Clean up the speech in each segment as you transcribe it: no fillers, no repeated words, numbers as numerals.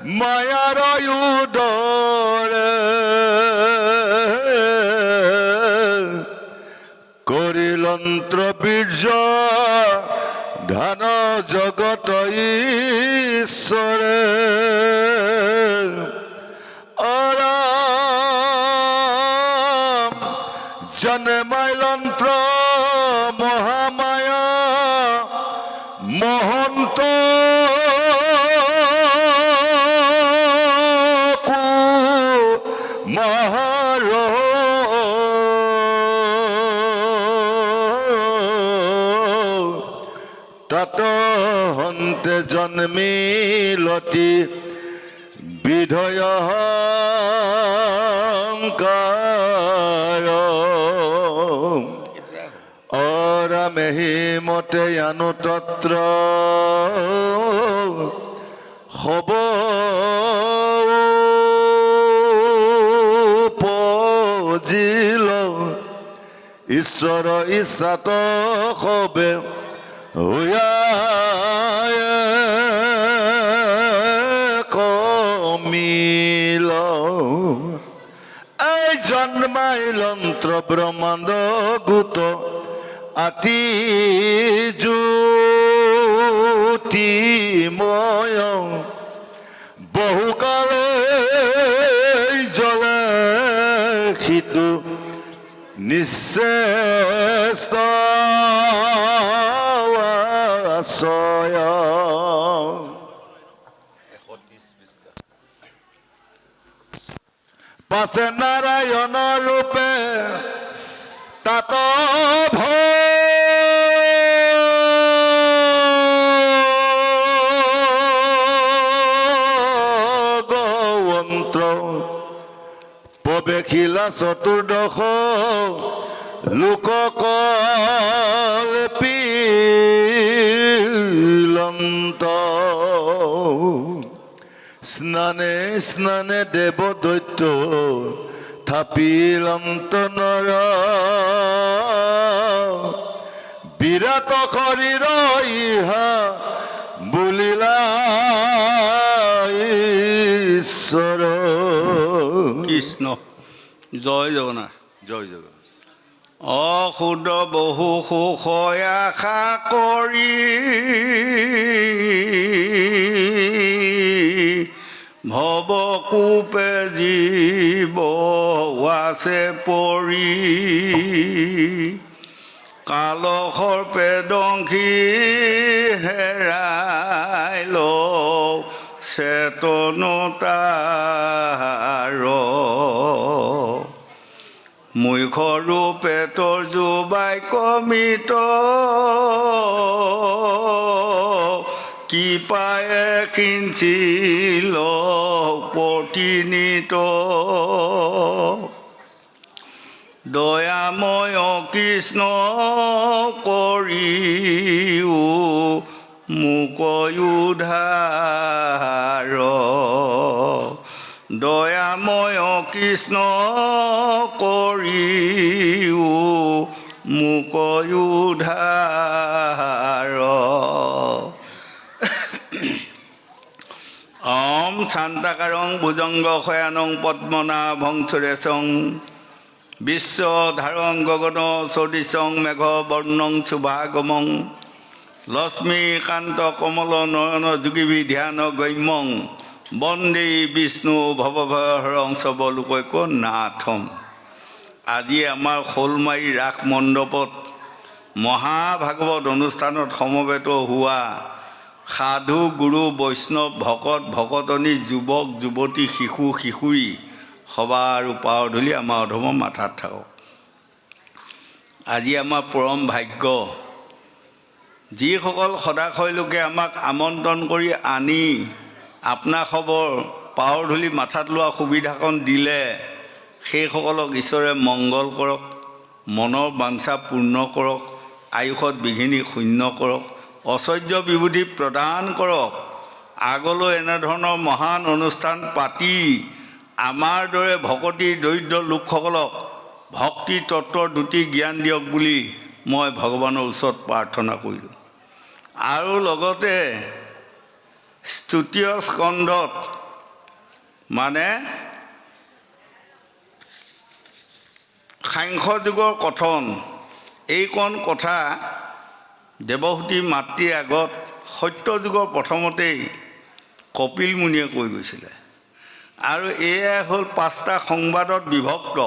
মায়াৰ উদৰে কৰিলন্ত্ৰ বীৰ্য ধান জগত ঈশ্বৰে অৰাম জন্মাইলন্ত্ৰ মহামায়া মহন্ত তাত হন্তে জন্মিলতি বিধয় অহংকাৰ অৰামেহি মতে আনু তত্ৰ হব উপজিল ঈশ্বৰ ইচ্ছাত হবে কমিল এই জন্মাইলন্ত্ৰ ব্ৰহ্মাণ্ড গোট আতি জ্যোতিময় বহুকালে জ্বলে সিটো নিশ্চেষ্ট পাছে নাৰায়ণ ৰূপে তাত ভগৱন্ত প্ৰৱেশিলা চতুৰ্দশ লোককল্পী স্নানে স্নানে দেৱ দৈত্য থাপিলন্ত নৰ বিৰাট শৰীৰ ইহা বুলিলা ঈশ্বৰ কৃষ্ণ জয় জগন্নাথ জয় জগন্নাথ অসুদ বহু সুখ আশা কৰি ভৱকূপে জীৱ আছে পৰি কালসৰ্পে দংশী হেৰাই লওক চেতনতাৰ মুখ্য পেটৰ জোবাই কমিত কি পায়ে কিঞ্চিল প্ৰতিনিত দয়াময় কৃষ্ণ কৰিও মোক উদ্ধাৰ দয়াময় কৃষ্ণ কৰিও মোক উদ্ধাৰ অম শান্তাকাৰং ভুজংগ শয়ানং পদ্মনাভং সুৰেশং বিশ্বধাৰং গগন সদৃশং মেঘ বৰ্ণং শুভাগমং লক্ষ্মীকান্ত কমল নয়ন যোগীবি ধ্যান গম্যং বন্দে বিষ্ণু ভৱভয়হৰং সবলোকৈক নাথম। আজি আমাৰ শ'লমাৰী ৰাস মণ্ডপত মহাভাগৱত অনুষ্ঠানত সমবেত হোৱা সাধু গুৰু বৈষ্ণৱ ভকত ভকতনী যুৱক যুৱতী শিশু কিশোৰী সবাৰ পাৱধূলি আমাৰ অধমৰ মাথাত থাকক। আজি আমাৰ পৰম ভাগ্য যিসকল সদাশয় লোকে আমাক আমন্ত্ৰণ কৰি আনি আপোনাৰ খবৰ পাৱধূলি মাথাত লোৱা সুবিধাকণ দিলে সেইসকলক ঈশ্বৰে মংগল কৰক, মনৰ বাঞ্ছা পূৰ্ণ কৰক, আয়ুষত বিঘিনি শূন্য কৰক, ঐশ্বৰ্য বিবুধি প্ৰদান কৰক। আগলৈ এনেধৰণৰ মহান অনুষ্ঠান পাতি আমাৰ দৰে ভকতি দৰিদ্ৰ লোকসকলক ভক্তি তত্ত্বৰ দুটি জ্ঞান দিয়ক বুলি মই ভগৱানৰ ওচৰত প্ৰাৰ্থনা কৰিলোঁ। আৰু লগতে स्तुतीय स्कंधत মানে সাংখ্য যুগৰ কথন এইকণ কথা দেৱহূতি মাতৃৰ আগত সত্য যুগৰ প্ৰথমতেই কপিল মুনিয়ে কৈ গৈছিলে। আৰু এয়াই হ'ল 5টা সংবাদত বিভক্ত।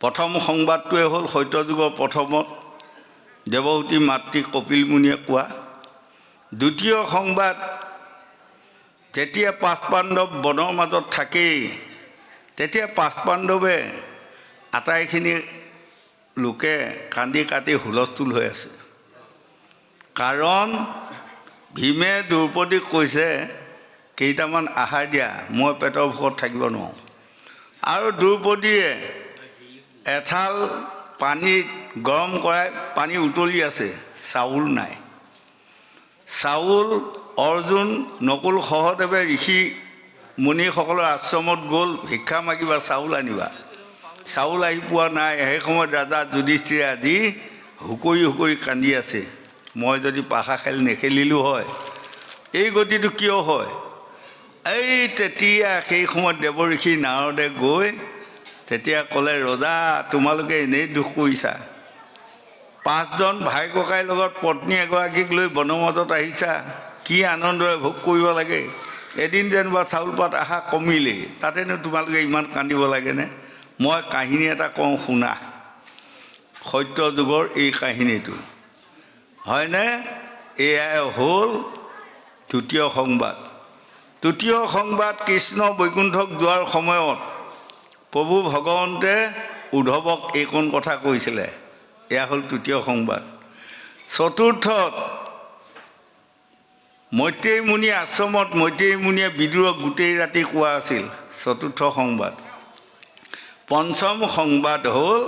প্ৰথম সংবাদটোৱে হ'ল সত্য যুগৰ প্ৰথমত দেৱহূতি মাতৃ কপিল মুনিয়ে কোৱা। দ্বিতীয় সংবাদ যেতিয়া 5 পাণ্ডৱ বনৰ মাজত থাকেই, তেতিয়া 5 পাণ্ডৱে আটাইখিনি লোকে কান্দি কাটি হুলস্থুল হৈ আছে। কাৰণ ভীমে দ্ৰৌপদীক কৈছে কেইটামান আহাৰ দিয়া, মই পেটৰ ভোকত থাকিব নোৱাৰোঁ। আৰু দ্ৰৌপদীয়ে এঠাল পানীত গৰম কৰাই পানী উতলি আছে, চাউল নাই। চাউল অৰ্জুন নকুল সহদেৱে ঋষি মুনিসকলৰ আশ্ৰমত গ'ল, ভিক্ষা মাগিবা, চাউল আনিবা। চাউল আহি পোৱা নাই। সেই সময়ত ৰাজা যুধিষ্ঠিৰে আজি হুঁকৰি হুঁকৰি কান্দি আছে, মই যদি পাশা খেল নেখেলিলোঁ হয়। এই গতিটো কিয় হয়? এই তেতিয়া সেই সময়ত দেৱঋষি নাৰদে গৈ তেতিয়া ক'লে, ৰজা তোমালোকে এনেই দুখ কৰিছা। 5জন ভাই ককাইৰ লগত পত্নী এগৰাকীক লৈ বনৰ মাজত আহিছা, কি আনন্দৰে ভোগ কৰিব লাগে। এদিন যেনিবা চাউল পাত আহা কমিলেই, তাতেনো তোমালোকে ইমান কান্দিব লাগেনে? মই কাহিনী এটা কওঁ শুনা। সত্য যুগৰ এই কাহিনীটো হয়নে? এয়াই হ'ল দ্বিতীয় সংবাদ। তৃতীয় সংবাদ কৃষ্ণ বৈকুণ্ঠক যোৱাৰ সময়ত প্ৰভু ভগৱন্তে উদ্ধৱক এইকণ কথা কৈছিলে। এয়া হ'ল তৃতীয় সংবাদ। চতুৰ্থত মৈত্ৰেয়ী মুনি আশ্ৰমত মৈত্ৰেয়ী মুনিয়ে বিদুৰক গোটেই ৰাতি কোৱা আছিল, চতুৰ্থ সংবাদ। পঞ্চম সংবাদ হ'ল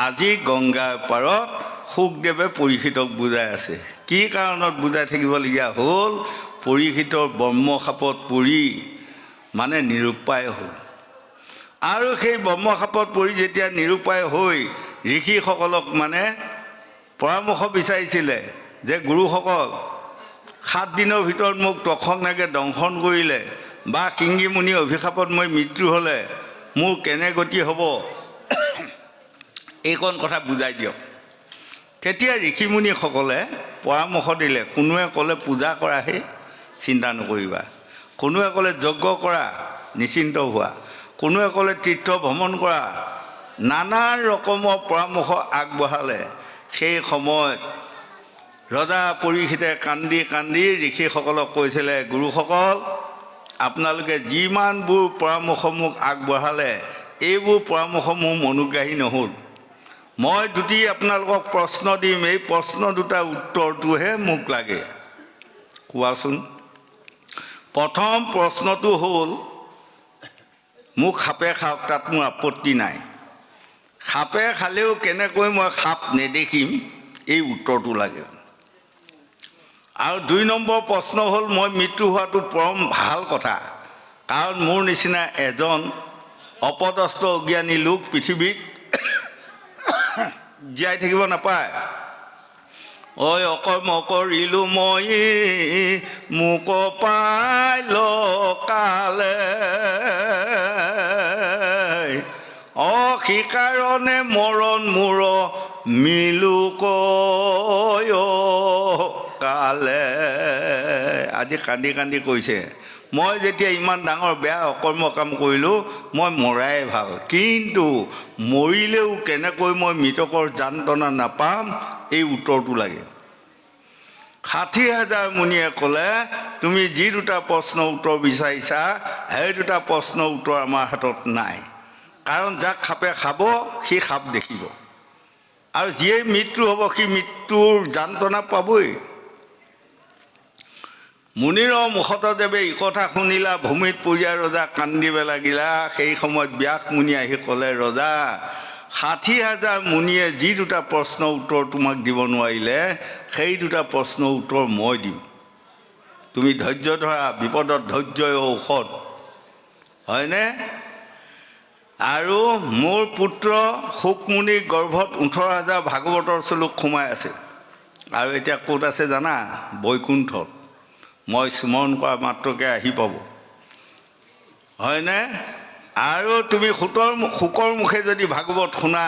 আজি গংগাৰ পাৰত শুকদেৱে পৰীক্ষিতক বুজাই আছে। কি কাৰণত বুজাই থাকিবলগীয়া হ'ল? পৰীক্ষিতৰ ব্ৰহ্মশাপত পৰি মানে নিৰুপায় হ'ল। আৰু সেই ব্ৰহ্মশাপত পৰি যেতিয়া নিৰুপায় হৈ ঋষিসকলক মানে পৰামৰ্শ বিচাৰিছিলে যে গুৰুসকল 7 দিনৰ ভিতৰত মোক তক্ষক নাগে দংশন কৰিলে বা কিংগী মুনিৰ অভিশাপত মই মৃত্যু হ'লে মোৰ কেনে গতি হ'ব, এইকণ কথা বুজাই দিয়ক। তেতিয়া ঋষিমুনিসকলে পৰামৰ্শ দিলে। কোনোৱে ক'লে পূজা কৰাহে, চিন্তা নকৰিবা। কোনোৱে ক'লে যজ্ঞ কৰা, নিশ্চিন্ত হোৱা। কোনোৱে ক'লে তীৰ্থ ভ্ৰমণ কৰা, নানা ৰকমৰ পৰামৰ্শ আগবঢ়ালে। সেই সময়ত ৰজা পৰীক্ষিতে কান্দি কান্দি ঋষিসকলক কৈছিলে, গুৰুসকল আপোনালোকে যিমানবোৰ পৰামৰ্শ মোক আগবঢ়ালে এইবোৰ পৰামৰ্শ মোৰ মনোগ্ৰাহী নহ'ল। মই দুটি আপোনালোকক প্ৰশ্ন দিম, এই প্ৰশ্ন দুটাৰ উত্তৰটোহে মোক লাগে। কোৱাচোন। প্ৰথম প্ৰশ্নটো হ'ল মোক সাপে খাওক, তাত মোৰ আপত্তি নাই। সাপে খালেও কেনেকৈ মই সাপ নেদেখিম, এই উত্তৰটো লাগে। আৰু 2 নম্বৰ প্ৰশ্ন হ'ল মই মৃত্যু হোৱাটো পৰম ভাল কথা, কাৰণ মোৰ নিচিনা এজন অপদস্থ অজ্ঞানী লোক পৃথিৱীত জীয়াই থাকিব নাপায়। ঐ অকৰ্ম কৰিলোঁ মই মোক পাইল কালে, অসিকাৰণে মৰণ মূৰ মিলুকৈ কালে। আজি কান্দি কান্দি কৈছে, মই যেতিয়া ইমান ডাঙৰ বেয়া অকৰ্ম কাম কৰিলোঁ মই মৰাই ভাল, কিন্তু মৰিলেও কেনেকৈ মই মৃতকৰ যান্ত্ৰণা নাপাম, এই উত্তৰটো লাগে। 60,000 মুনিয়ে ক'লে তুমি যি দুটা প্ৰশ্নৰ উত্তৰ বিচাৰিছা সেই দুটা প্ৰশ্নৰ উত্তৰ আমাৰ হাতত নাই। কাৰণ যাক সাপে খাব সি সাপ দেখিব, আৰু যিয়ে মৃত্যু হ'ব সি মৃত্যুৰ যান্ত্ৰণা পাবই। মুনিৰ মুখত যেবে এই কথা শুনিলা ভূমিত পৰিয়া ৰজা কান্দিব লাগিলা। সেই সময়ত ব্যাস মুনি আহি ক'লে, ৰজা 60,000 মুনিয়ে যি দুটা প্ৰশ্নৰ উত্তৰ তোমাক দিব নোৱাৰিলে সেই দুটা প্ৰশ্নৰ উত্তৰ মই দিম। তুমি ধৈৰ্য ধৰা, বিপদত ধৈৰ্যই ঔষধ, হয়নে? আৰু মোৰ পুত্ৰ শুকমুনিৰ গৰ্ভত 18,000 ভাগৱতৰ শ্লোক সোমাই আছে। আৰু এতিয়া ক'ত আছে জানা? বৈকুণ্ঠত। মই স্মৰণ কৰা মাত্ৰকে আহি পাব। হয়নে? আৰু তুমি শুকৰ মুখে যদি ভাগৱত শুনা,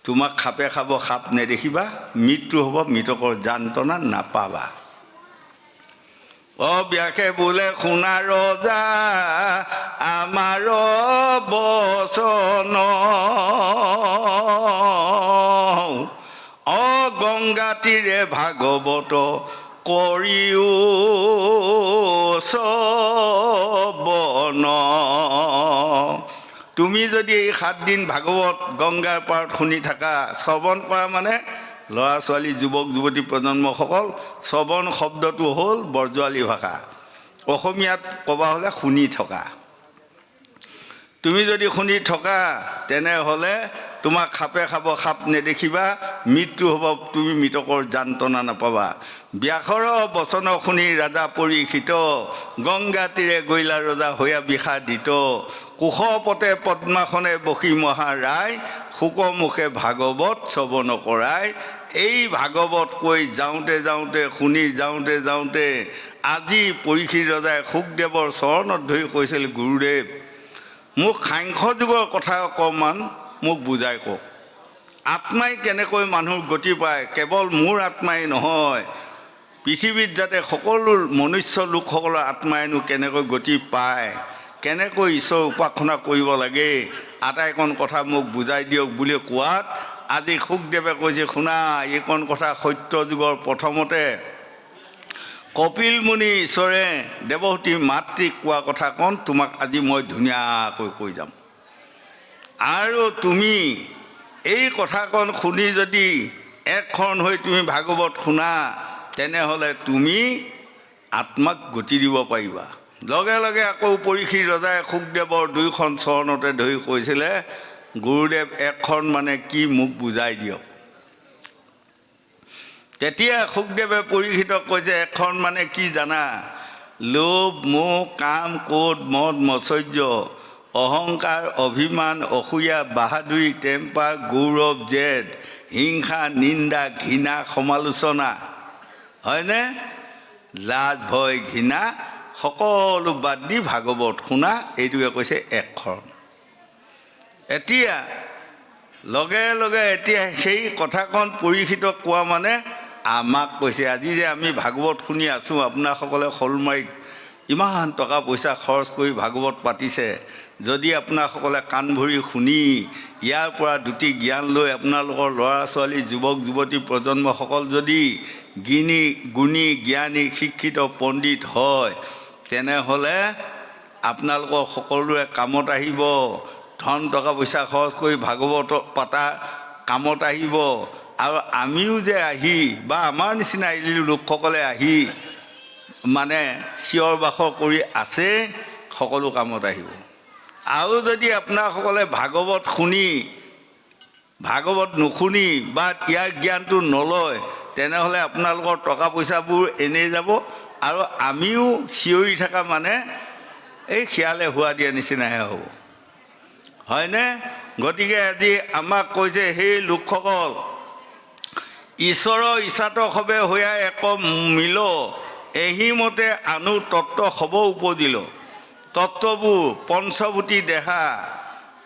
তোমাক সাপে খাব, সাপ নেদেখিবা, মৃত্যু হ'ব, মৃতকৰ যান্ত্ৰণা নাপাবা। ব্যাসে বোলে শুনা ৰজা আমাৰ বচন, গংগা তীৰে ভাগৱত কৰিও শ্ৰৱণ। তুমি যদি এই 7 দিন ভাগৱত গংগাৰ পাৰত শুনি থাকা, শ্ৰৱণ কৰা মানে ল'ৰা ছোৱালী, যুৱক যুৱতী প্ৰজন্মসকল, শ্ৰৱণ শব্দটো হ'ল বৰজোৱালী ভাষা, অসমীয়াত ক'বা হ'লে শুনি থকা। তুমি যদি শুনি থকা তেনেহ'লে তোমাক সাপে খাব, সাপ নেদেখিবা, মৃত্যু হ'ব, তুমি মৃতকৰ যান্ত্ৰণা নাপাবা। ব্যাসৰ বচন শুনি ৰাজা পৰীক্ষিত, গংগা তীৰে গৈলা ৰজা হৈয়া বিষাদিত। কুশপতে পদ্মাসনে বসি মহাৰাই, শুকমুখে ভাগৱত শ্ৰৱণ কৰাই। এই ভাগৱত কৈ যাওঁতে যাওঁতে, শুনি যাওঁতে যাওঁতে, আজি পৰীক্ষিত ৰজাই শুকদেৱৰ চৰণত ধৰি কৈছিল, গুৰুদেৱ মোক সাংখ্য যুগৰ কথা অকণমান মোক বুজাই কওক। আত্মাই কেনেকৈ মানুহৰ গতি পায়, কেৱল মোৰ আত্মাই নহয়, পৃথিৱীত যাতে সকলো মনুষ্য লোকসকলৰ আত্মাইনো কেনেকৈ গতি পায়, কেনেকৈ ঈশ্বৰ উপাসনা কৰিব লাগে, আটাইকণ কথা মোক বুজাই দিয়ক বুলি কোৱাত আজি শুকদেৱে কৈছে, শুনা এইকণ কথা সত্য যুগৰ প্ৰথমতে কপিল মুনি ঈশ্বৰে দেৱহতী মাতৃক কোৱা কথাকণ তোমাক আজি মই ধুনীয়াকৈ কৈ যাম। আৰু তুমি এই কথাকণ শুনি যদি একশৰণ হৈ তুমি ভাগৱত শুনা, তেনেহ'লে তুমি আত্মাক গতি দিব পাৰিবা। লগে লগে আকৌ পৰীক্ষিত ৰজাই শুকদেৱৰ 2খন চৰণতে ধৰি কৈছিলে, গুৰুদেৱ একশৰণ মানে কি মোক বুজাই দিয়ক। তেতিয়া শুকদেৱে পৰীক্ষিতক কৈছে, একশৰণ মানে কি জানা? লোভ, মোহ, কাম, ক্ৰোধ, মদ, মৎসৰ্য, অহংকাৰ, অভিমান, অসূয়া, বাহাদুৰি, টেম্পাৰ, গৌৰৱ, জেদ, হিংসা, নিন্দা, ঘৃণা, সমালোচনা, হয়নে? লাজ, ভয়, ঘৃণা সকলো বাদ দি ভাগৱত শুনা, এইটোকে কৈছে একশৰণ। এতিয়া লগে লগে এতিয়া সেই কথাকণ পৰীক্ষিতক কোৱা মানে আমাক কৈছে, আজি যে আমি ভাগৱত শুনি আছোঁ, আপোনাসকলে শ'লমাৰীত ইমান টকা পইচা খৰচ কৰি ভাগৱত পাতিছে, যদি আপোনাসকলে কাণ ভৰি শুনি ইয়াৰ পৰা দুটি জ্ঞান লৈ আপোনালোকৰ ল'ৰা ছোৱালী, যুৱক যুৱতী প্ৰজন্মসকল যদি গুণী জ্ঞানী শিক্ষিত পণ্ডিত হয়, তেনেহ'লে আপোনালোকৰ সকলোৰে কামত আহিব। ধন টকা পইচা খৰচ কৰি ভাগৱত পাতা কামত আহিব। আৰু আমিও যে আহি বা আমাৰ নিচিনা এলিল লোকসকলে আহি মানে চিঞৰ বাখৰ কৰি আছে, সকলো কামত আহিব। আৰু যদি আপোনাসকলে ভাগৱত শুনি ভাগৱত নুশুনি বা ইয়াৰ জ্ঞানটো নলয়, তেনেহ'লে আপোনালোকৰ টকা পইচাবোৰ এনেই যাব, আৰু আমিও চিঞৰি থকা মানে এই শিয়ালে হোৱা দিয়া নিচিনাহে হ'ব, হয়নে? গতিকে আজি আমাক কৈছে, সেই লোকসকল ঈশ্বৰৰ ইচ্ছাত সবে হৈয়া এক মিল, এহিমতে আনু তত্ত্ব সব উপজিল। তত্ত্ববোৰ পঞ্চভূতি দেহা,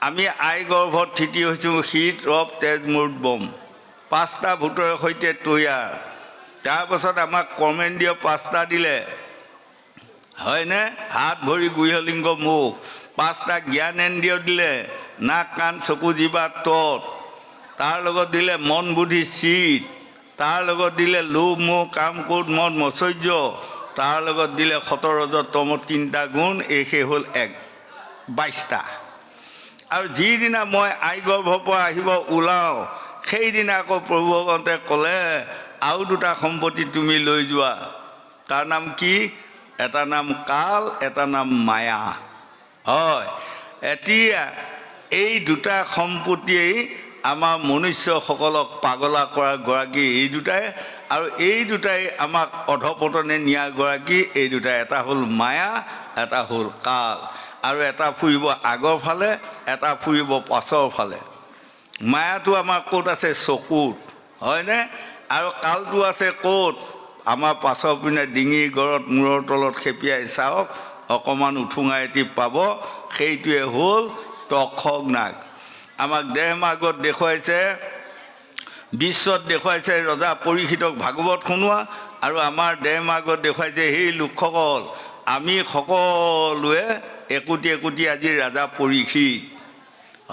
আমি আই গৰ্ভত থিতি হৈছোঁ, শীত ৰৱ তেজ মূৰ্বম, 5টা ভূতৰ সৈতে তৈয়াৰ। তাৰপাছত আমাক কৰ্মেন্দ্ৰিয় 5টা দিলে, হয়নে? হাত ভৰি গুহ্যলিংগ মুখ, 5টা জ্ঞানেন্দ্ৰিয় দিলে, নাক কাণ চকু জিভা তত, তাৰ লগত দিলে মন বুদ্ধি চিত, তাৰ লগত দিলে লোভ মোহ কাম ক্ৰোধ মদ মৎসৰ্য, তাৰ লগত দিলে সত ৰজ তম 3টা গুণ, এই সেই হ'ল 22টা। আৰু যিদিনা মই আই গৰ্ভৰ পৰা আহিব ওলাওঁ, সেইদিনা আকৌ প্ৰভু ভগৱন্তে ক'লে, আৰু 2টা সম্পত্তি তুমি লৈ যোৱা। তাৰ নাম কি? এটা নাম কাল, এটা নাম মায়া। হয়, এতিয়া এই 2টা সম্পত্তিয়েই আমাৰ মনুষ্যসকলক পাগলা কৰা গৰাকী এই 2টাই, আৰু এই 2টাই আমাক অধপতনে নিয়া গৰাকী এই 2টাই। এটা হ'ল মায়া, এটা হ'ল কাল, আৰু এটা ফুৰিব আগৰ ফালে, এটা ফুৰিব পাছৰ ফালে। মায়াটো আমাৰ ক'ত আছে? চকুত, হয়নে? আৰু কালটো আছে ক'ত? আমাৰ পাছৰ পিনে ডিঙিৰ গড়ত, মূৰৰ তলত খেপিয়াই চাওক, অকণমান উঠুঙা এটি পাব, সেইটোৱে হ'ল তক্ষক নাগ। আমাক দেহমাৰ্গত দেখুৱাইছে, বিশ্বত দেখুৱাইছে ৰজা পৰীক্ষিতক ভাগৱত শুনোৱা, আৰু আমাৰ দেহমাৰ্গত দেখুৱাইছে সেই লোকসকল আমি সকলোৱে একোটি একোটি আজি ৰাজা পৰীক্ষিত,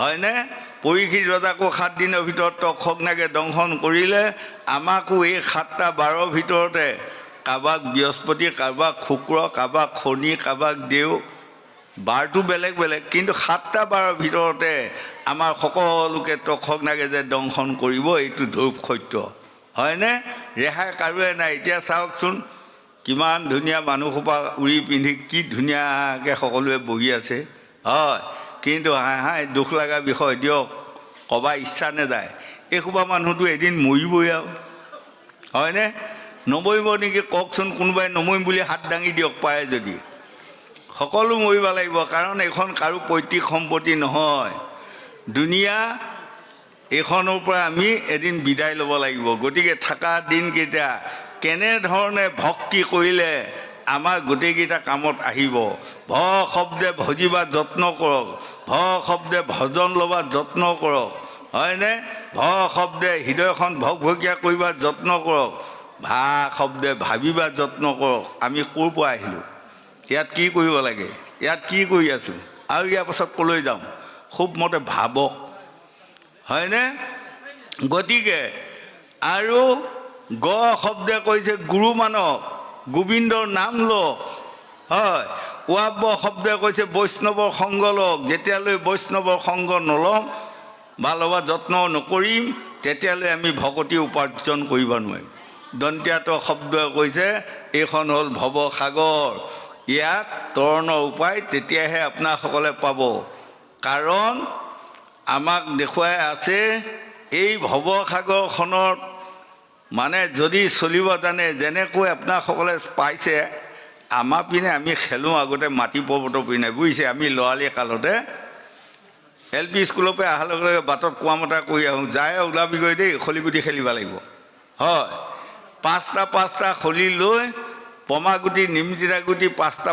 হয়নে? পৰীক্ষিত ৰজাকো 7 দিনৰ ভিতৰত তক্ষক নাগে দংশন কৰিলে। আমাকো এই 7টা বাৰৰ ভিতৰতে কাৰোবাক বৃহস্পতি, কাৰোবাক শুক্ৰ, কাৰোবাক শনি, কাৰোবাক দেও, বাৰটো বেলেগ বেলেগ, কিন্তু 7টা বাৰৰ ভিতৰতে আমাৰ সকলোকে তক্ষক নাগে যে দংশন কৰিব, এইটো ধ্ৰুৱ সত্য, হয়নে? ৰেহাই কাৰোৱে নাই। এতিয়া চাওকচোন কিমান ধুনীয়া মানুহসোপা উৰি পিন্ধি কি ধুনীয়াকৈ সকলোৱে বহি আছে, হয়, কিন্তু হাই দুখ লগা বিষয় দিয়ক, ক'বা ইচ্ছা নাযায়, এইসোপা মানুহটো এদিন মৰিবই আৰু, হয়নে? নমৰিব নেকি কওকচোন, কোনোবাই নমৰিম বুলি হাত দাঙি দিয়ক পাৰে যদি। সকলো মৰিব লাগিব, কাৰণ এইখন কাৰো পৈতৃক সম্পত্তি নহয়। দুনিয়া এইখনৰ পৰা আমি এদিন বিদায় ল'ব লাগিব। গতিকে থকা দিনকেইটা কেনেধৰণে ভক্তি কৰিলে আমাৰ গোটেইকেইটা কামত আহিব। ভ শব্দে ভজিবা যত্ন কৰক, ভ শব্দে ভজন ল'বা যত্ন কৰক, হয়নে? ভ শব্দে হৃদয়খন ভকভকীয়া কৰিবা যত্ন কৰক, ভা শব্দে ভাবিবা যত্ন কৰক। আমি ক'ৰ পৰা আহিলোঁ, ইয়াত কি কৰিব লাগে, ইয়াত কি কৰি আছোঁ, আৰু ইয়াৰ পাছত ক'লৈ যাম, খুব মতে ভাবক, হয়নে? গতিকে আৰু গ শব্দে কৈছে গুৰু মানক, গোবিন্দৰ নাম লওক, হয়। ৱাব্য শব্দে কৈছে বৈষ্ণৱৰ সংগ লওক, যেতিয়ালৈ বৈষ্ণৱৰ সংগ নলওঁ বা ল'বা যত্ন নকৰিম তেতিয়ালৈ আমি ভকতি উপাৰ্জন কৰিব নোৱাৰিম। দন্ত্যাত শব্দই কৈছে এইখন হ'ল ভৱসাগৰ, ইয়াত তৰণৰ উপায় তেতিয়াহে আপোনাসকলে পাব। কাৰণ আমাক দেখুৱাই আছে এই ভৱসাগৰখনত মানে যদি চলিব জানে, যেনেকৈ আপোনাসকলে পাইছে আমাৰ পিনে আমি খেলোঁ আগতে মাটি পৰ্বতৰ পিনে, বুজিছে? আমি ল'ৰালি কালতে LP স্কুলৰ পৰা অহাৰ লগে লগে বাটত কোৱা মতা কৰি আহোঁ, যায় ওলাবিগৈ দেই, খলিগুটি খেলিব লাগিব, হয়। 5টা খলি লৈ পমা গুটি, নিমতিতা গুটি 5টা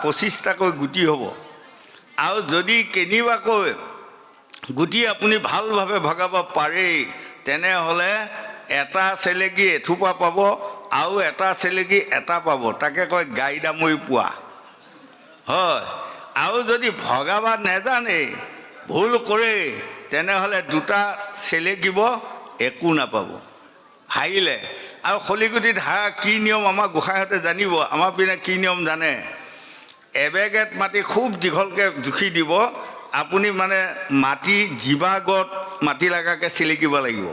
25টাকৈ গুটি হ'ব। আৰু যদি কেনিবাকৈ গুটি আপুনি ভালভাৱে ভগাব পাৰে তেনেহ'লে এটা চেলেকি এথোপা পাব, আৰু এটা চেলেকি এটা পাব, তাকে কয় গাই দামৰি পোৱা, হয়। আৰু যদি ভগাব নেজানে, ভুল কৰে, তেনেহ'লে 2টা চেলেকিব, একো নাপাব, হাৰিলে। আৰু খলিগুটি ধাৰা কি নিয়ম আমাৰ গোসাঁইহঁতে জানিব, আমাৰ পিনে কি নিয়ম জানে? এবেগেত মাটি খুব দীঘলকৈ জুখি দিব, আপুনি মানে মাটি জিভাগত মাটি লগাকৈ চেলেকিব লাগিব।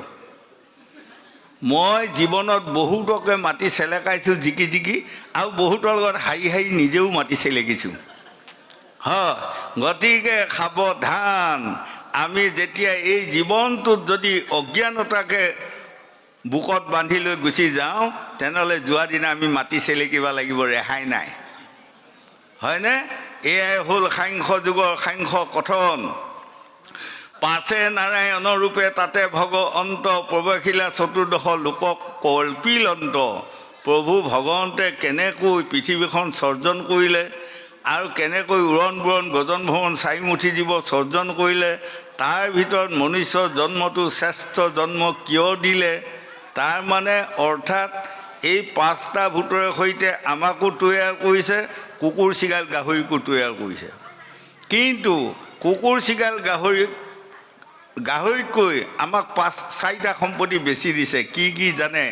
মই জীৱনত বহুতকে মাটি চেলেকাইছোঁ জিকি জিকি, আৰু বহুতৰ লগত হাৰি হাৰি নিজেও মাটি চেলেকিছোঁ, হয়। গতিকে সাৱধান, আমি যেতিয়া এই জীৱনটোত যদি অজ্ঞানতাকে বুকত বান্ধি লৈ গুচি যাওঁ তেনেহ'লে যোৱা দিনা আমি মাটি চেলেকিব লাগিব, ৰেহাই নাই, হয়নে? এয়াই হ'ল সাংখ্য যুগৰ সাংখ্য কথন। পাছে নাৰায়ণ ৰূপে তাতে ভগ অন্ত, প্ৰৱেশিলা চতুৰ্দশ লোকক কল্পিল অন্ত। প্ৰভু ভগৱন্তে কেনেকৈ পৃথিৱীখন সৰ্জন কৰিলে আৰু কেনেকৈ উৰণ বুৰণ গজন ভৱন চাৰিমুঠি জীৱ সৰ্জন কৰিলে, তাৰ ভিতৰত মনুষ্যৰ জন্মটো শ্ৰেষ্ঠ জন্ম কিয় দিলে, তাৰ মানে অৰ্থাৎ এই 5টা ভূতৰে সৈতে আমাকো তৈয়াৰ কৰিছে, কুকুৰ চিগাল গাহৰিকো তৈয়াৰ কৰিছে। কিন্তু কুকুৰ চিগাল গাহৰিতকৈ আমাক 4টা সম্পত্তি বেছি দিছে। কি কি জানে?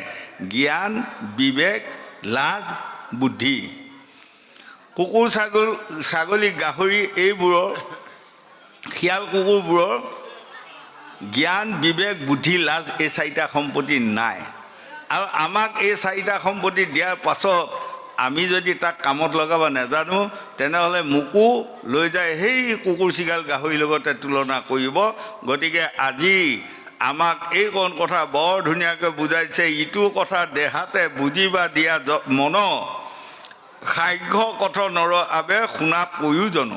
জ্ঞান, বিবেক, লাজ, বুদ্ধি। কুকুৰ ছাগলী গাহৰি এইবোৰৰ, শিয়াল কুকুৰবোৰৰ জ্ঞান, বিবেক, বুদ্ধি, লাজ, এই 4টা সম্পত্তি নাই। আৰু আমাক এই 4টা সম্পত্তি দিয়াৰ পাছত আমি যদি তাক কামত লগাব নাজানো তেনেহ'লে মোকো লৈ যায় সেই কুকুৰ চিগাল গাহৰিৰ লগতে তুলনা কৰিব। গতিকে আজি আমাক এইকণ কথা বৰ ধুনীয়াকৈ বুজাইছে। ইটো কথা দেহাতে বুজিবা দিয়া মন, সাক্ষ্য কথনৰ বাবে শুনা প্ৰয়োজন।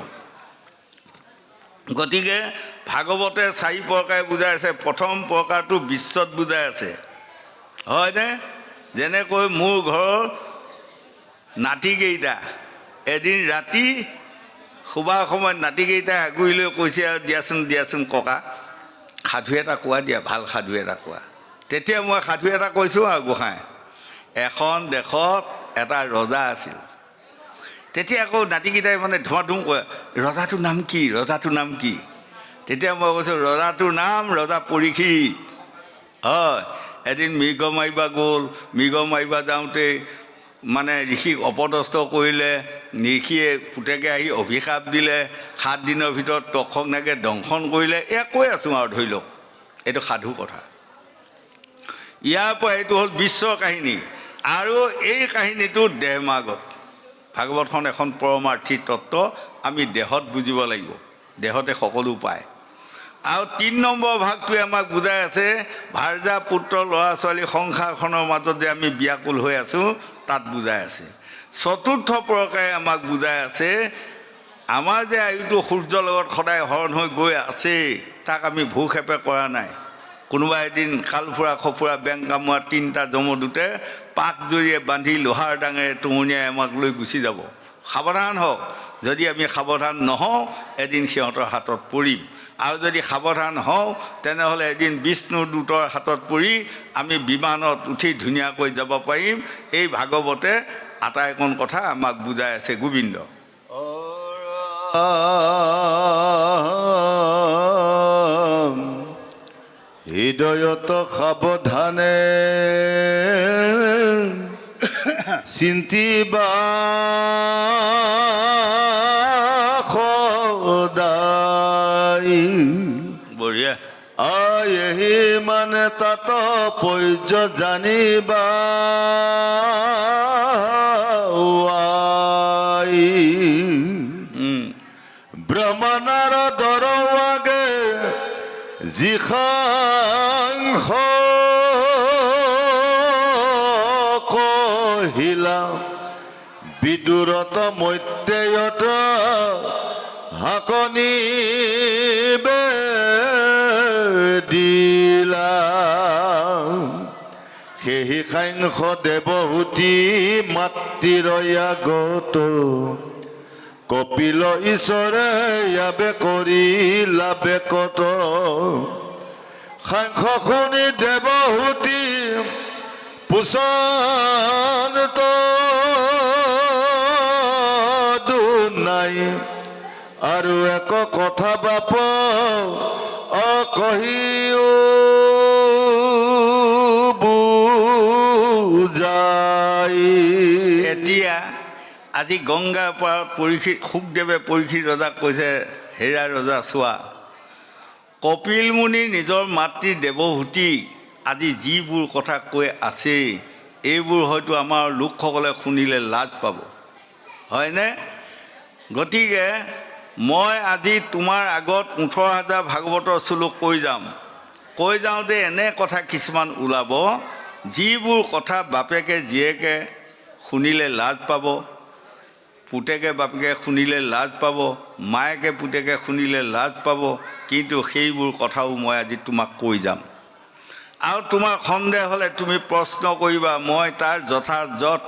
গতিকে ভাগৱতে 4 প্ৰকাৰে বুজাই আছে। প্ৰথম প্ৰকাৰটো বিশ্বত বুজাই আছে, হয়নে? যেনেকৈ মোৰ ঘৰৰ নাতিকেইটা এদিন ৰাতি শুৱাৰ সময়ত নাতিকেইটাই আগুৰি লৈ কৈছে আৰু দিয়াচোন ককা সাধু এটা কোৱা দিয়া, ভাল সাধু এটা কোৱা। তেতিয়া মই সাধু এটা কৈছোঁ আৰু গোসাঁই, এখন দেশত এটা ৰজা আছিল। তেতিয়া আকৌ নাতিকেইটাই মানে ধুমাধুম কয়, ৰজাটোৰ নাম কি? তেতিয়া মই কৈছোঁ ৰজাটোৰ নাম ৰজা পৰীক্ষিত। হয়, এদিন মৃগ মাৰিবা গ'ল, মৃগ মাৰিবা যাওঁতে মানে ঋষিক অপদস্থ কৰিলে, ঋষিয়ে পুতেকে আহি অভিশাপ দিলে, 7 দিনৰ ভিতৰত তক্ষকনাগে দংশন কৰিলে। এয়া কৈ আছোঁ আৰু ধৰি লওক, এইটো সাধু কথা। ইয়াৰ পৰা এইটো হ'ল বিশ্বৰ কাহিনী। আৰু এই কাহিনীটো দেহমাৰ্গত, ভাগৱতখন এখন পৰমাৰ্থী তত্ত্ব, আমি দেহত বুজিব লাগিব, দেহতে সকলো পায়। আৰু 3 নম্বৰ ভাগটোৱে আমাক বুজাই আছে ভাৰ্যা পুত্ৰ ল'ৰা ছোৱালী সংসাৰখনৰ মাজত যে আমি ব্যাকুল হৈ আছোঁ, তাত বুজাই আছে। 4ৰ্থ প্ৰকাৰে আমাক বুজাই আছে আমাৰ যে আয়ুটো সূৰ্যৰ লগত সদায় হৰণ হৈ গৈ আছে, তাক আমি ভূক্ষেপে কৰা নাই। কোনোবা এদিন খালফুৰা খফুৰা বেং কামোৰা 3টা যমদূতে পাক জৰিয়ে বান্ধি লোহাৰ ডাঙেৰে টঙনিয়াই আমাক লৈ গুচি যাব। সাৱধান হওক, যদি আমি সাৱধান নহওঁ এদিন সিহঁতৰ হাতত পৰিম। আৰু যদি সাৱধান হওঁ তেনেহ'লে এদিন বিষ্ণুৰ দূতৰ হাতত পৰি আমি বিমানত উঠি ধুনীয়াকৈ যাব পাৰিম। এই ভাগৱতে আটাইকণ কথা আমাক বুজাই আছে। গোবিন্দ হৃদয়ত সাৱধানে চিন্তিবা সদায়। বঢ়িয়া। আহি মানে তাত পৰ্য জানিবা ব্ৰহ্মণৰ দৰৱাগে জিখাংস কহিলা বিদুৰত মধ্যয়ত হাকনি দিলা। সেই সাংস দেৱহূতি মাতৃৰয়াগত কপিল ঈশ্বৰে ইয়াবে কৰিলা বেকত। সাংস শুনি দেৱহূতি পুষানত দুনাই আৰু এক কথা বাপ কহিও বুজাই। এতিয়া আজি গংগাৰ পাৰত পৰীক্ষিত শুকদেৱে পৰীক্ষিত ৰজাক কৈছে, হেৰা ৰজা চোৱা, কপিল মুনি নিজৰ মাতৃ দেৱহূতি আজি যিবোৰ কথা কৈ আছে এইবোৰ হয়তো আমাৰ লোকসকলে শুনিলে লাজ পাব, হয়নে? গতিকে মই আজি তোমাৰ আগত 18,000 ভাগৱতৰ শ্লোক কৈ যাম। কৈ যাওঁতে এনে কথা কিছুমান ওলাব যিবোৰ কথা বাপেকে জীয়েকে শুনিলে লাজ পাব, পুতেকে বাপেকে শুনিলে লাজ পাব, মায়েকে পুতেকে শুনিলে লাজ পাব। কিন্তু সেইবোৰ কথাও মই আজি তোমাক কৈ যাম। আৰু তোমাৰ সন্দেহ হ'লে তুমি প্ৰশ্ন কৰিবা, মই তাৰ যথাযথ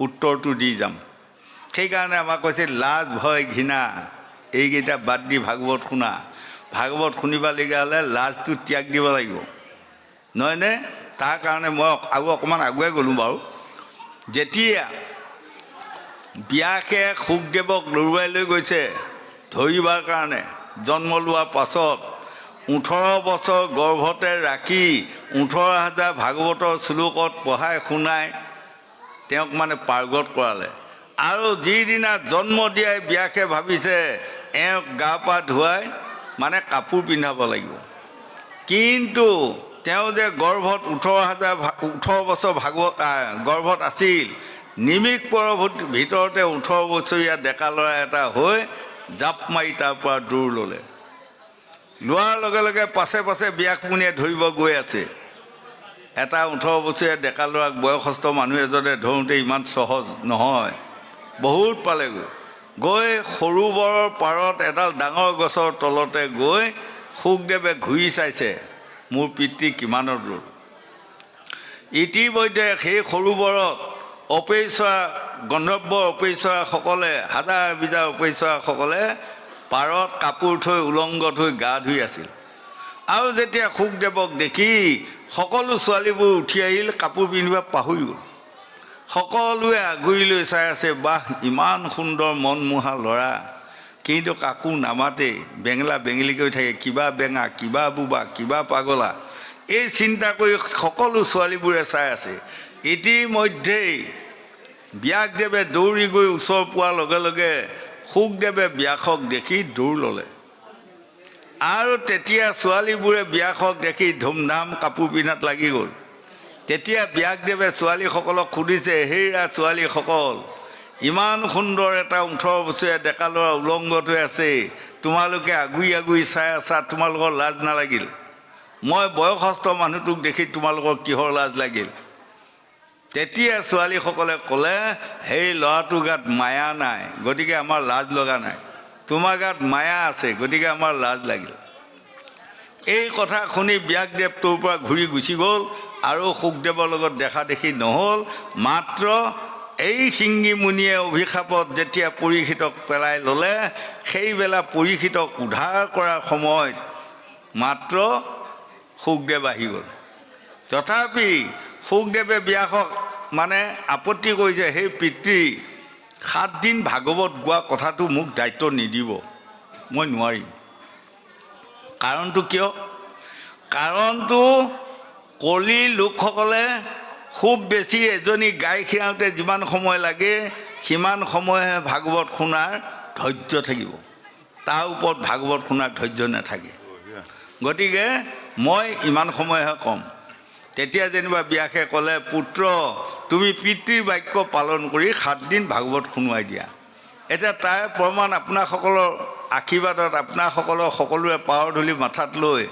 উত্তৰটো দি যাম। সেইকাৰণে আমাক কৈছে লাজ ভয় ঘৃণা এইকেইটা বাদ দি ভাগৱত শুনা। ভাগৱত শুনিবলগীয়া হ'লে লাজটো ত্যাগ দিব লাগিব, নহয়নে? তাৰ কাৰণে মই আৰু অকণমান আগুৱাই গ'লোঁ বাৰু। যেতিয়া ব্যাসে শুকদেৱক লৰুৱাই লৈ গৈছে ধৰিবৰ কাৰণে, জন্ম লোৱাৰ পাছত 18 বছৰ গৰ্ভতে ৰাখি 18,000 ভাগৱতৰ শ্লোকত পঢ়াই শুনাই তেওঁক মানে পাৰ্গত কৰালে। আৰু যিদিনা জন্ম দিয়াই ব্যাসে ভাবিছে এওঁক গা পা ধুৱাই মানে কাপোৰ পিন্ধাব লাগিব। কিন্তু তেওঁ যে গৰ্ভত 18 বছৰ গৰ্ভত আছিল, নিমিষ পৰৰ ভিতৰতে 18 বছৰীয়া ডেকা ল'ৰা এটা হৈ জাপ মাৰি তাৰ পৰা দৌৰ ল'লে। লোৱাৰ লগে লগে পাছে পাছে ব্যাস মুনিয়ে ধৰিব গৈ আছে। এটা 18 বছৰীয়া ডেকা ল'ৰাক বয়সস্থ মানুহ এজনে ধৰোঁতে ইমান সহজ নহয়, বহুত পালেগৈ। গৈ সৰোবৰৰ পাৰত এডাল ডাঙৰ গছৰ তলতে গৈ শুকদেৱে ঘূৰি চাইছে মোৰ পিতৃ কিমানৰ দূৰ। ইতিমধ্যে সেই সৰোবৰত অপেশ্বৰ গন্ধৰ্ব অপেশ্বৰাসকলে হাজাৰ বিজাৰ অপেশ্বৰাসকলে পাৰত কাপোৰ থৈ উলংগ থৈ গা ধুই আছিল আৰু যেতিয়া শুকদেৱক দেখি সকলো ছোৱালীবোৰ উঠি আহিল কাপোৰ পিন্ধিব পাহৰি গ'ল সকলোৱে আগুৰি লৈ চাই আছে বাহ ইমান সুন্দৰ মনমোহা ল'ৰা কিন্তু কাকো নামাতে বেঙলা বেঙেলি কৰি থাকে কিবা বেঙা কিবা বুবা কিবা পাগলা এই চিন্তা কৰি সকলো ছোৱালীবোৰে চাই আছে ইতিমধ্যেই ব্যাসদেৱে দৌৰি গৈ ওচৰ পোৱাৰ লগে লগে শুকদেৱে ব্যাসক দেখি দৌৰ ল'লে আৰু তেতিয়া ছোৱালীবোৰে ব্যাসক দেখি ধুমধাম কাপোৰ পিন্ধাত লাগি গ'ল তেতিয়া ব্যাসদেৱে ছোৱালীসকলক সুধিছে হেৰা ছোৱালীসকল ইমান সুন্দৰ এটা 18 বছৰীয়া ডেকা ল'ৰা উলংগত হৈ আছে তোমালোকে আগুৰি আগুৰি চাই আছা তোমালোকৰ লাজ নালাগিল মই বয়সস্থ মানুহটোক দেখি তোমালোকৰ কিহৰ লাজ লাগিল তেতিয়া ছোৱালীসকলে ক'লে সেই ল'ৰাটোৰ গাত মায়া নাই গতিকে আমাৰ লাজ লগা নাই তোমাৰ গাত মায়া আছে গতিকে আমাৰ লাজ লাগিল এই কথা শুনি ব্যাসদেৱ তোৰ পৰা ঘূৰি গুচি গ'ল আৰু শুকদেৱৰ লগত দেখা দেখি নহ'ল মাত্ৰ এই শিংগী মুনিয়ে অভিশাপত যেতিয়া পৰীক্ষিতক পেলাই ল'লে সেইবেলা পৰীক্ষিতক উদ্ধাৰ কৰাৰ সময়ত মাত্ৰ শুকদেৱ আহি গ'ল তথাপি শুকদেৱে ব্যাসক মানে আপত্তি কৰিছে সেই পিতৃ 7 দিন ভাগৱত গোৱা কথাটো মোক দায়িত্ব নিদিব মই নোৱাৰিম কাৰণটো কিয় কাৰণটো কলি লোকসকলে খুব বেছি এজনী গাই খীৰাওঁতে যিমান সময় লাগে সিমান সময়হে ভাগৱত শুনাৰ ধৈৰ্য থাকিব তাৰ ওপৰত ভাগৱত শুনাৰ ধৈৰ্য নাথাকে গতিকে মই ইমান সময়হে ক'ম তেতিয়া যেনিবা ব্যাসে ক'লে পুত্ৰ তুমি পিতৃৰ বাক্য পালন কৰি 7 দিন ভাগৱত শুনোৱাই দিয়া এতিয়া তাৰ প্ৰমাণ আপোনাসকলৰ আশীৰ্বাদত আপোনাসকলৰ সকলোৰে পাৱাৰ ধূলি মাথাত লৈ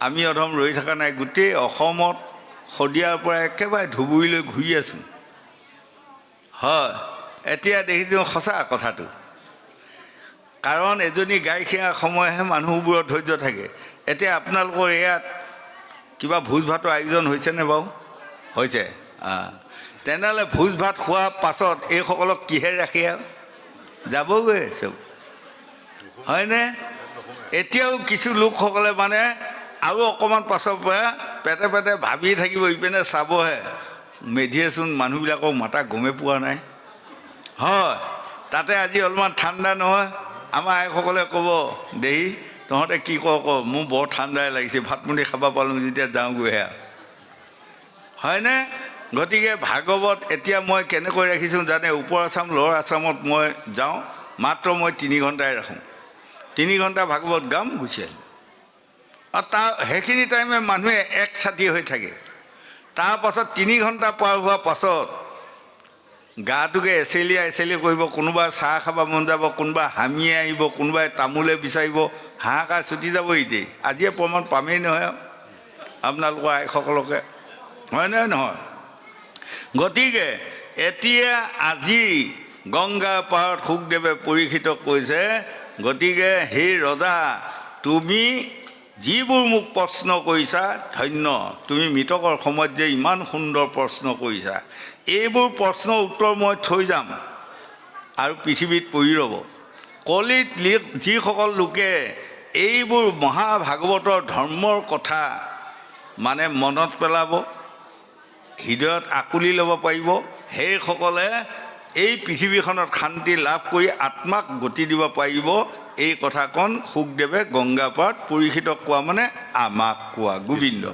আমি অধম ৰৈ থকা নাই গোটেই অসমত শদিয়াৰ পৰা একেবাৰে ধুবুৰীলৈ ঘূৰি আছোঁ হয় এতিয়া দেখিছোঁ সঁচা কথাটো কাৰণ এজনী গাই খীৰাৰ সময়হে মানুহবোৰৰ ধৈৰ্য থাকে এতিয়া আপোনালোকৰ ইয়াত কিবা ভোজ ভাতৰ আয়োজন হৈছেনে বাৰু হৈছে তেনেহ'লে ভোজ ভাত খোৱাৰ পাছত এইসকলক কিহে ৰাখি যাবগৈ চব হয়নে এতিয়াও কিছু লোকসকলে মানে আৰু অকণমান পাছৰ পৰা পেটে পেটে ভাবি থাকিব ইপিনে চাবহে মেধিয়েচোন মানুহবিলাকক মাতা গমে পোৱা নাই হয় তাতে আজি অলপমান ঠাণ্ডা নহয় আমাৰ আইসকলে ক'ব দেহি তহঁতে কি ক মোৰ বৰ ঠাণ্ডাই লাগিছে ভাত মুঠি খাব পালোঁ যেতিয়া যাওঁগৈ সেয়া হয়নে গতিকে ভাগৱত এতিয়া মই কেনেকৈ ৰাখিছোঁ জানে ওপৰ আছাম লৱাৰ আছামত মই যাওঁ মাত্ৰ মই 3 ঘণ্টাই ৰাখোঁ 3 ঘণ্টা ভাগৱত গাম গুচি আহিম আৰু তাৰ সেইখিনি টাইমে মানুহে এক ছাতি হৈ থাকে তাৰপাছত 3 ঘণ্টা পাৰ হোৱাৰ পাছত গাটোকে এচেলিয়া কৰিব কোনোবাই চাহ খাব মন যাব কোনোবাই হামিয়ে আহিব কোনোবাই তামোলে বিচাৰিব হাহাকাৰ ছুটি যাব এতিয়া আজিয়ে প্ৰমাণ পামেই নহয় আপোনালোকৰ আইসকলকে হয় নহয় গতিকে এতিয়া আজি গংগাৰ পাৰত শুকদেৱে পৰীক্ষিতক কৈছে গতিকে সেই ৰজা তুমি যিবোৰ মোক প্ৰশ্ন কৰিছা ধন্য তুমি মৃতকৰ সময়ত যে ইমান সুন্দৰ প্ৰশ্ন কৰিছা এইবোৰ প্ৰশ্নৰ উত্তৰ মই থৈ যাম আৰু পৃথিৱীত পৰি ৰ'ব কলিত যিসকল লোকে এইবোৰ মহাভাগৱতৰ ধৰ্মৰ কথা মানে মনত পেলাব হৃদয়ত আকুলি ল'ব পাৰিব সেইসকলে এই পৃথিৱীখনত শান্তি লাভ কৰি আত্মাক গতি দিব পাৰিব এই কথাকণ শুকদেৱে গংগা পাৰত পৰীক্ষিতক কোৱা মানে আমাক কোৱা গোবিন্দ